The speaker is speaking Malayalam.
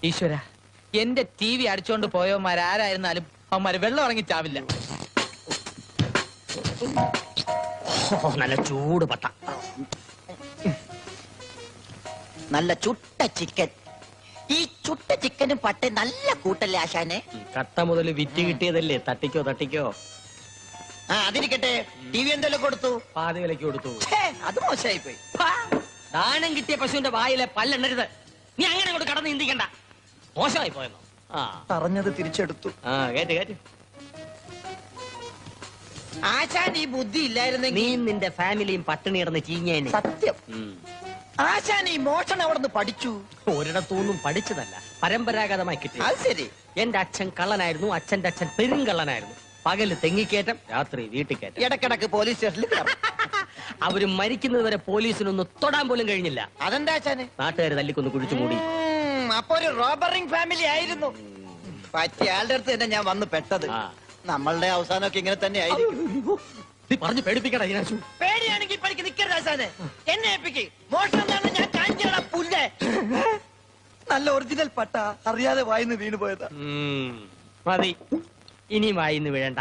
ഈശ്വര, എന്റെ TV അടിച്ചോണ്ട് പോയവന്മാരാരായിരുന്നാലും അവന്മാര് വെള്ളം ഇറങ്ങി ചാവില്ല. നല്ല ചൂട് പട്ട, നല്ല ചുട്ട ചിക്കൻ. ഈ ചുട്ട ചിക്കനും പട്ട നല്ല കൂട്ടല്ലേ ആശാനെ? കട്ട മുതൽ വിറ്റ് കിട്ടിയതല്ലേ, തട്ടിക്കോ തട്ടിക്കോ. ആ അതിരിക്കട്ടെ, TV എന്തെല്ലാം കൊടുത്തു? പാതി വിലക്ക് കൊടുത്തു. അത് മോശമായി പോയി. ദാനം കിട്ടിയ പശുവിന്റെ വായിലെ പല്ലെണ്ണരുത്. നീ അങ്ങനെ അങ്ങോട്ട് കടന്ന് ചിന്തിക്കണ്ട. മോശമായി പോയെന്നോ? പറഞ്ഞത് തിരിച്ചെടുത്തു. കേറ്റ് കേറ്റ്. ആശാൻ ഈ ബുദ്ധി ഇല്ലായിരുന്നെങ്കിൽ നീ നിന്റെ ഫാമിലിയും പട്ടിണി കിടന്ന് ചീഞ്ഞേനെ. സത്യം. ആശാൻ ഈ മോഷണം അവിടെ നിന്ന് പഠിച്ചു? ഒരിടത്തൊന്നും പഠിച്ചതല്ല, പരമ്പരാഗതമായി കിട്ടി. അത് ശരി. എന്റെ അച്ഛൻ കള്ളനായിരുന്നു, അച്ഛന്റെ അച്ഛൻ പെരുങ്കള്ളനായിരുന്നു. പകല് തെങ്ങിക്കേറ്റം, രാത്രി വീട്ടിൽ കയറ്റം. ഇടക്കിടക്ക് പോലീസ് സ്റ്റേഷനിൽ കയറും. അവര് മരിക്കുന്നത് വരെ പോലീസിനൊന്ന് തൊടാൻ പോലും കഴിഞ്ഞില്ല. അതെന്താ ആശാനെ? നാട്ടുകാര് തല്ലിക്കൊന്ന് കുഴിച്ചു മൂടി. അപ്പൊ ഒരു റോബറിംഗ് ഫാമിലി ആയിരുന്നു. പറ്റിയ ആളുടെ അടുത്ത് തന്നെ ഞാൻ വന്ന് പെട്ടത്. നമ്മളുടെ അവസാനമൊക്കെ ഇങ്ങനെ തന്നെ ആയിരിക്കും. പറഞ്ഞു പേടിപ്പിക്കടാ ഇതിനാശു. പേടിയാണെങ്കിൽ പഠിക്ക് നിൽക്കരുത് ആശാനെ. എന്നെ ഏൽപ്പിക്ക്. മോഷണം എന്താണ് ഞാൻ കാണിക്കണ പുല്ലേ. നല്ല ഒറിജിനൽ പട്ട അറിയാതെ വായിന്ന് വീണു പോയതാ. മതി, ഇനി വായിന്ന് വീഴണ്ട.